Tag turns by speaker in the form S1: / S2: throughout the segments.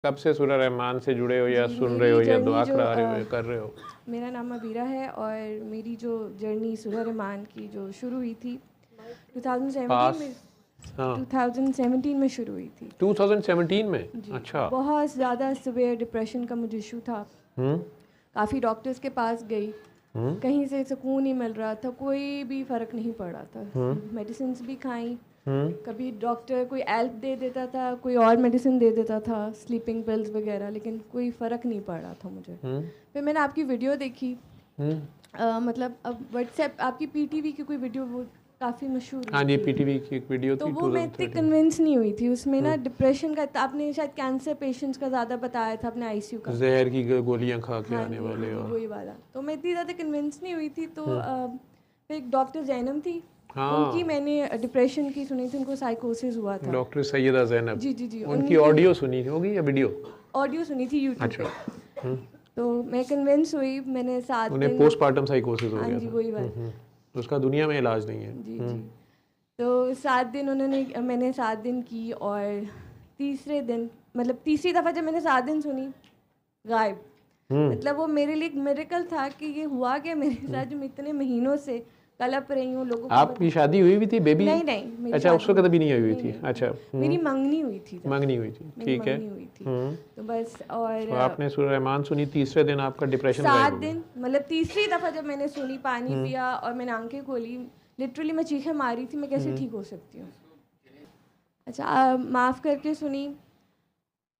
S1: कब से सूरह रहमान से जुड़े हो या
S2: जी,
S1: सुन रहे
S2: मेरी
S1: हो या
S2: जर्नी
S1: दुआ
S2: जो
S1: करा रहे हो या कर रहे हो?
S2: मेरा नाम अबीरा है और मेरी जो जर्नी सूरह रहमान की जो शुरू हुई थी 2017
S1: पास
S2: में
S1: हाँ
S2: 2017 में शुरू हुई थी
S1: 2017 में।
S2: जी।
S1: अच्छा।
S2: बहुत ज़्यादा सिवियर डिप्रेशन का मुझे इशू था।
S1: हम्म
S2: काफ़ी डॉक्टर्स के पास गई,
S1: हम्म
S2: कहीं से सुकून नहीं मिल रहा था, कोई भी फ़र्क नहीं पड़ रहा था।
S1: हम्म
S2: मेडिसिन भी खाई,
S1: हम्म
S2: कभी डॉक्टर कोई एल्प दे देता था, कोई और मेडिसिन दे देता था, स्लीपिंग पिल्स वगैरह, लेकिन कोई फ़र्क नहीं पड़ रहा था मुझे।
S1: हम्म
S2: फिर मैंने आपकी वीडियो देखी,
S1: हम्म।
S2: मतलब अब व्हाट्सएप आपकी पीटीवी की कोई वीडियो वो काफ़ी मशहूर
S1: हाँ
S2: हुई
S1: जी,
S2: थी,
S1: पीटीवी की एक वीडियो
S2: तो
S1: थी
S2: वो मैं इतनी
S1: 2013।
S2: कन्विंस नहीं हुई थी उसमें ना।
S1: हम्म।
S2: डिप्रेशन का आपने शायद कैंसर पेशेंट्स का ज़्यादा बताया था अपने आईसीयू का।
S1: जहर की गोलियां खा के
S2: हाँ
S1: आने
S2: जी, हाँ
S1: वाले
S2: जी,
S1: और
S2: वही वाला। तो मैं इतनी ज़्यादा कन्विंस नहीं हुई थी, तो
S1: हम्म।
S2: फिर एक डॉक्टर जैनम थी, उनकी
S1: हाँ,
S2: मैंने डिप्रेशन की सुनी थी, उनको साइकोसिस हुआ था।
S1: डॉक्टर सैयदा जैनब।
S2: जी जी जी,
S1: उनकी
S2: उनकी
S1: ऑडियो सुनी होगी या वीडियो?
S2: ऑडियो सुनी थी यूट्यूब
S1: अच्छा।
S2: पे।
S1: हम्म।
S2: तो मैं कन्विंस हुई, मैंने 7
S1: उन्हें
S2: दिन।
S1: पोस्टमार्टम साइकोसिस हो
S2: हाँ
S1: गया
S2: जी,
S1: था।
S2: वही वाला।
S1: उसका दुनिया में इलाज नहीं है।
S2: जी जी। तो 7 दिन मैंने 7 दिन की, और तीसरे दिन मतलब तीसरी दफ़ा जब मैंने 7 दिन सुनी, गायब।
S1: हम्म
S2: मतलब वो मेरे लिए एक मिरेकल था कि ये हुआ क्या मेरे साथ, जो मैं इतने महीनों से कलप रही हूँ लोगों को
S1: आपकी शादी हुई भी थी, बेबी?
S2: नहीं नहीं, मेरी
S1: अच्छा, उस
S2: शादी
S1: वक्त भी नहीं हुई
S2: नहीं
S1: थी।
S2: नहीं
S1: अच्छा।
S2: मेरी मंगनी हुई थी तब।
S1: मंगनी हुई थी,
S2: मेरी
S1: ठीक है।
S2: मंगनी हुई थी।
S1: हम्म।
S2: तो बस,
S1: तो
S2: और
S1: आपने सूरह रहमान सुनी, तीसरे दिन आपका डिप्रेशन गायब
S2: 7
S1: हो गया।
S2: दिन मतलब तीसरी दफ़ा जब मैंने सुनी, पानी
S1: हम्म
S2: पिया और मैंने आंखें खोली, लिटरली मैं चीखें मारी थी, मैं कैसे
S1: हम्म
S2: ठीक हो सकती हूँ। अच्छा, माफ़ करके सुनी।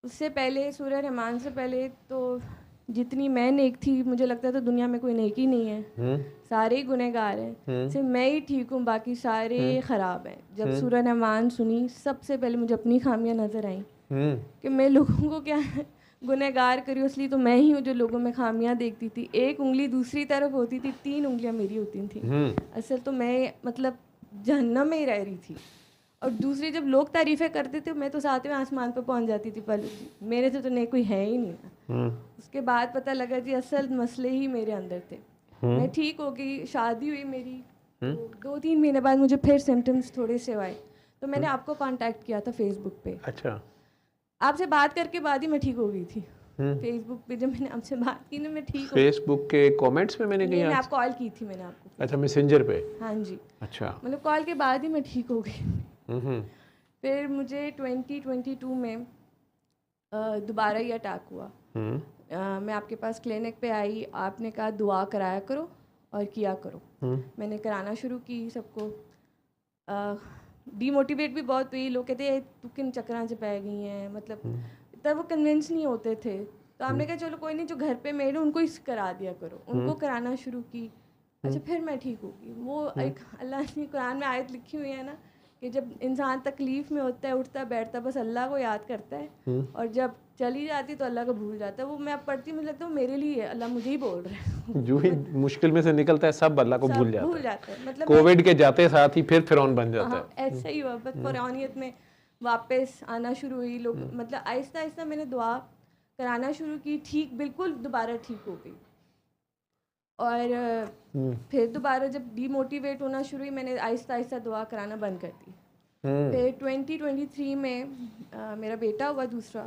S2: उससे पहले सूरह रहमान से पहले तो जितनी मैं नेक थी, मुझे लगता था दुनिया में कोई नेक ही नहीं है,
S1: हम्म
S2: सारे ही गुनहगार हैं,
S1: हम्म
S2: सिर्फ मैं ही ठीक हूँ, बाकी सारे
S1: हम्म
S2: ख़राब हैं। जब
S1: हम्म
S2: सूरह रहमान सुनी, सबसे पहले मुझे अपनी खामियां नज़र आईं
S1: हम्म
S2: कि मैं लोगों को क्या गुनहगार करी, इसलिए तो मैं ही हूँ जो लोगों में खामियां देखती थी। एक उंगली दूसरी तरफ होती थी, 3 उंगलियां मेरी होती थी।
S1: हम्म
S2: असल तो मैं मतलब जहन्नम में ही रह रही थी, और दूसरी जब लोग तारीफ़ें करते थे, मैं तो 7वें आसमान पर पहुंच जाती थी। पर मेरे से तो नहीं, कोई है ही नहीं।
S1: हम्म
S2: उसके बाद पता लगा जी असल मसले ही मेरे अंदर थे। मैं
S1: हम्म
S2: ठीक हो गई, शादी हुई मेरी,
S1: हम्म
S2: तो 2-3 महीने बाद मुझे फिर सिम्टम्स थोड़े से आए, तो मैंने आपको कांटेक्ट किया था फेसबुक पे।
S1: अच्छा।
S2: आपसे बात करके बाद ही मैं ठीक हो गई थी।
S1: हम्म।
S2: फेसबुक पे जब मैंने आपसे बात की ना, मैं ठीक हो
S1: फेसबुक के कमेंट्स में मैंने कहीं
S2: नहीं, मैं
S1: आज?
S2: आपको कॉल की थी मैंने आपको।
S1: अच्छा, मैसेंजर पे।
S2: हाँ जी,
S1: अच्छा।
S2: मतलब कॉल के बाद ही मैं ठीक हो गई।
S1: हम्म
S2: फिर मुझे 2022 में दोबारा ही अटैक हुआ।
S1: हम्म
S2: मैं आपके पास क्लिनिक पे आई, आपने कहा दुआ कराया करो और किया करो।
S1: हम्म
S2: मैंने कराना शुरू की सबको। डीमोटिवेट भी बहुत हुई, लोग कहते हैं तू किन चक्करां च पै गई हैं, मतलब तब वो कन्विंस नहीं होते थे। तो हमने कहा चलो कोई नहीं, जो घर पे मेड है उनको ही करा दिया करो, उनको कराना शुरू की। अच्छा, फिर मैं ठीक होगी। वो एक अल्लाह ने कुरान में आयत लिखी हुई है ना, कि जब इंसान तकलीफ़ में होता है, उठता बैठता बस अल्लाह को याद करता है, और जब चली जाती तो अल्लाह को भूल जाता है। वो मैं अब पढ़ती, मुझे लगता है मेरे लिए है, अल्लाह मुझे ही बोल रहा है।
S1: जो ही मुश्किल में से निकलता है सब अल्लाह को भूल
S2: सब
S1: जाता
S2: भूल
S1: है।
S2: जाता है, मतलब मैं
S1: कोविड के जाते साथ ही फिर फिरौन बन जाता
S2: हाँ
S1: है।
S2: ऐसा ही हुआ। बस फ़िरौनियत में वापस आना शुरू हुई। लोग मतलब आहिस्ता आहिस्ता मैंने दुआ कराना शुरू की, ठीक बिल्कुल दोबारा ठीक हो गई। और फिर दोबारा जब डीमोटिवेट होना शुरू हुई, मैंने आहिस्ता आहिस्ता दुआ कराना बंद कर दी। फिर 2023 में मेरा बेटा हुआ दूसरा,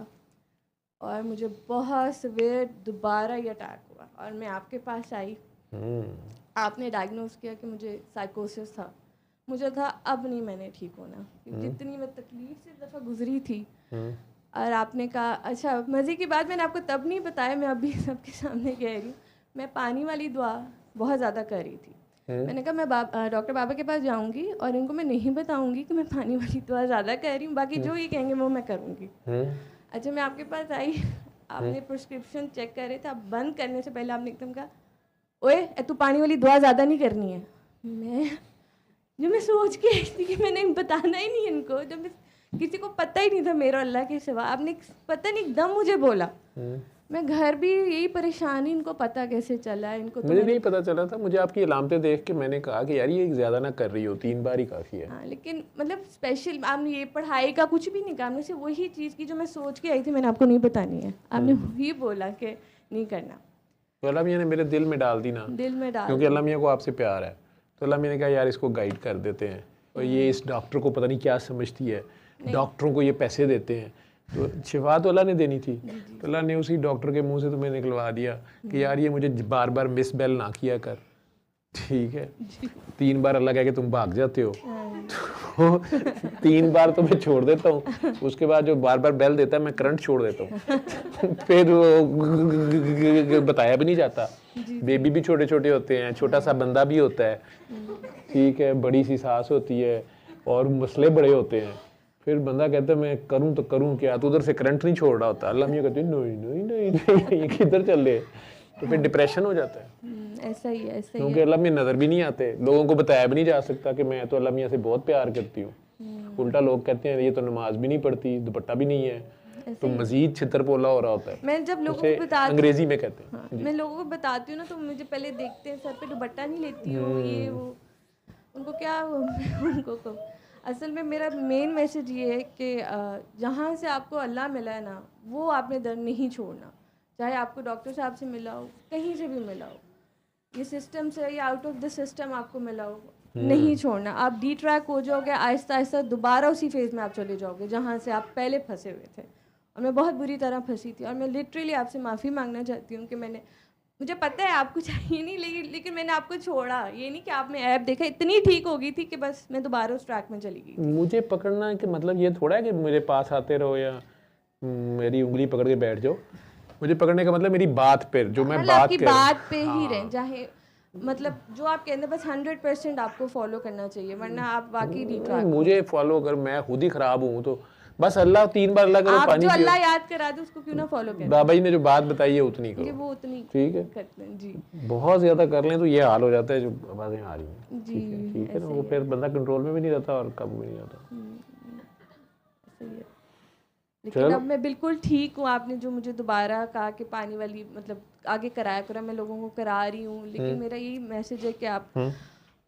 S2: और मुझे बहुत सीवियर दोबारा ये अटैक हुआ, और मैं आपके पास आई। आपने डायग्नोस किया कि मुझे साइकोसिस था। मुझे था अब नहीं मैंने ठीक होना, क्योंकि जितनी मैं तकलीफ से दफ़ा गुजरी थी। और आपने कहा, अच्छा मज़े की बात मैंने आपको तब नहीं बताया, मैं अभी सबके सामने कह रही हूँ, मैं पानी वाली दुआ बहुत ज़्यादा कर रही थी। मैंने कहा मैं डॉक्टर बाबा के पास जाऊंगी और इनको मैं नहीं बताऊंगी कि मैं पानी वाली दुआ ज़्यादा कर रही हूँ, बाकी जो ये कहेंगे वो मैं करूँगी। अच्छा, मैं आपके पास आई, आपने प्रिस्क्रिप्शन चेक करे थे, आप बंद करने से पहले आपने एकदम कहा, ओए तू पानी वाली दुआ ज़्यादा नहीं करनी है। मैं सोच के आई थी कि मैंने बताना ही नहीं इनको, जब किसी को पता ही नहीं था मेरा अल्लाह के सिवा, आपने पता नहीं एकदम मुझे बोला। मैं घर भी यही परेशानी, इनको पता कैसे चला, इनको तो
S1: मुझे नहीं पता चला था। मुझे आपकी अलामतें देख के मैंने कहा कि यार ये ज़्यादा ना कर रही हो, 3 बार ही काफ़ी है।
S2: हाँ, लेकिन मतलब स्पेशल आपने ये पढ़ाई का कुछ भी नहीं कहा, आपने सिर्फ वही चीज़ की जो मैं सोच के आई थी, मैंने आपको नहीं बतानी है, आपने वही बोला कि नहीं करना।
S1: तो अल्लाह मियाँ ने मेरे दिल में डाल दी ना,
S2: दिल में डाल
S1: क्योंकि अल्लाह मियाँ को आपसे प्यार है। तो अल्लाह मियाँ ने कहा यार इसको गाइड कर देते हैं, और ये इस डॉक्टर को पता नहीं क्या समझती है, डॉक्टरों को ये पैसे देते हैं, तो शिफा तो अल्लाह ने देनी थी, तो अल्लाह ने उसी डॉक्टर के मुंह से तुम्हें निकलवा दिया कि यार ये मुझे बार बार मिस बेल ना किया कर, ठीक है। 3 बार अल्लाह कह के तुम भाग जाते हो, तो 3 बार तो मैं छोड़ देता हूँ, उसके बाद जो बार बार बेल देता है मैं करंट छोड़ देता हूँ। फिर वो बताया भी नहीं जाता, बेबी भी छोटे छोटे होते हैं, छोटा सा बंदा भी होता है, ठीक है, बड़ी सी सांस होती है और मसले बड़े होते हैं। फिर बंदा कहता है मैं करूं तो करूं क्या, तो उधर से करंट नहीं छोड़ रहा होता। अल्लाह मियां कहते हैं नहीं नहीं नहीं नहीं ये किधर चल रहे, तो फिर डिप्रेशन हो जाता है।
S2: ऐसा ही है, ऐसा ही
S1: क्योंकि अल्लाह मियां नजर भी नहीं आते, लोगों को बताया भी नहीं जा सकता कि मैं तो अल्लाह मियां से बहुत प्यार करती हूँ। उल्टा लोग कहते हैं ये तो नमाज भी नहीं पढ़ती, दुपट्टा भी नहीं है, तो मजीद छितर-पोला हो रहा होता है।
S2: मैं जब लोगों को बताती,
S1: अंग्रेजी में कहते हैं,
S2: हाँ, मैं लोगों को बताती हूँ ना तो मुझे पहले देखते हैं सर पे दुपट्टा नहीं लेती हो, ये वो, उनको क्या उनको को असल में मेरा मेन मैसेज ये है कि जहाँ से आपको अल्लाह मिला है ना, वो आपने दर नहीं छोड़ना, चाहे आपको डॉक्टर साहब से मिला हो, कहीं से भी मिला हो, ये सिस्टम से या आउट ऑफ द सिस्टम आपको मिला हो, नहीं छोड़ना। आप डी ट्रैक हो जाओगे, आहिस्ता आहिस्ता दोबारा उसी फेज़ में आप चले जाओगे जहाँ से आप पहले फंसे हुए थे। और मैं बहुत बुरी तरह फंसी थी, और मैं लिटरली आपसे माफ़ी मांगना चाहती हूँ कि मुझे पता है आपको चाहिए नहीं, लेकिन मैंने आपको छोड़ा, ये नहीं कि आपने ऐप देखा, इतनी ठीक हो गई थी कि बस मैं दोबारा उस ट्रैक में चली गई।
S1: मुझे पकड़ना कि मतलब ये थोड़ा है कि मेरे पास आते रहो या मेरी उंगली पकड़ के बैठ जाओ। मुझे पकड़ने का मतलब मेरी बात पे, जो मैं बात
S2: आपकी बात पे ही रहें, चाहे मतलब जो आप कहते हैं बस 100% आपको फॉलो करना चाहिए, वरना आप बाकी नहीं ट्रैक।
S1: मुझे फॉलो कर, मैं खुद ही खराब हूँ, तो बस अल्लाह 3 बार अल्लाह करो,
S2: आप
S1: पानी
S2: जो
S1: पियो।
S2: अल्लाह याद करा दे उसको क्यों ना फॉलो करें।
S1: बाबा जी ने जो बात बताई है उतनी करो,
S2: वो उतनी
S1: ठीक है,
S2: करते हैं जी।
S1: बहुत ज्यादा कर लें तो ये हाल हो जाता है जो आवाजें आ रही हैं,
S2: जी,
S1: ठीक है ना, वो फिर बंदा कंट्रोल में भी नहीं रहता और काबू में नहीं रहता।
S2: सही है। लेकिन अब मैं बिल्कुल ठीक हूँ। आपने जो मुझे दोबारा कहा कि पानी वाली मतलब आगे कराया करा, मैं लोगों को करा रही हूँ, लेकिन मेरा यही मैसेज है कि आप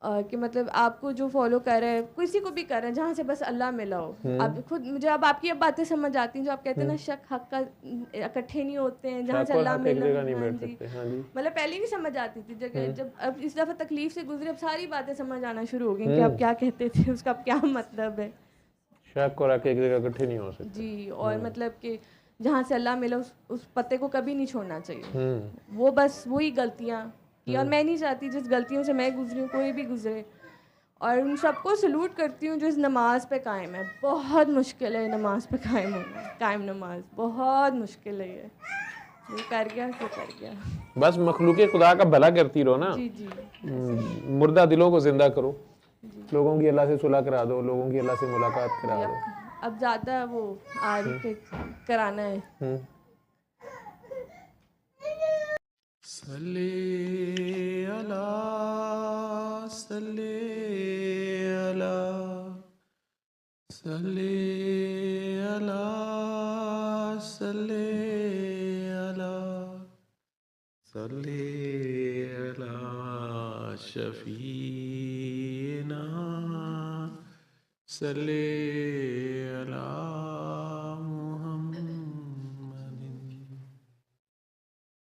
S2: कि मतलब आपको जो फॉलो कर रहे हैं, किसी को भी कर रहे हैं, जहाँ से बस अल्लाह मिला हो। आप खुद मुझे अब आपकी अब बातें समझ आती हैं जो आप कहते हैं ना, शक हक का इकट्ठे नहीं होते हैं, जहाँ से अल्लाह मिला। मतलब पहले नहीं समझ आती थी, जब अब इस दफ़ा तकलीफ से गुजरे, अब सारी बातें समझ आना शुरू हो गई कि आप क्या कहते थे, उसका क्या मतलब है।
S1: शक और एक जगह इकट्ठे नहीं हो सकते
S2: जी। और मतलब कि जहाँ से अल्लाह मिला उस पत्ते को कभी नहीं छोड़ना चाहिए। वो बस वही गलतियाँ की, और मैं नहीं चाहती जिस गलतियों से मैं गुजरी हूँ कोई भी गुजरे। और उन सबको सलूट करती हूँ जो इस नमाज पे कायम है। बहुत मुश्किल है नमाज पे कायम होना, कायम नमाज बहुत मुश्किल है। ये जो कर गया तो कर गया।
S1: बस मखलूक खुदा का भला करती रहो ना।
S2: जी जी।
S1: मुर्दा दिलों को जिंदा करो, लोगों की अल्लाह से सुलह करा दो, लोगों की अल्लाह से मुलाकात करा दो।
S2: अब ज़्यादा वो आरिफ कराना है।
S1: सल्ले अला सल्ले अला सल्ले अला सल्ले अला सल्ले अला शफीना सल्ले अला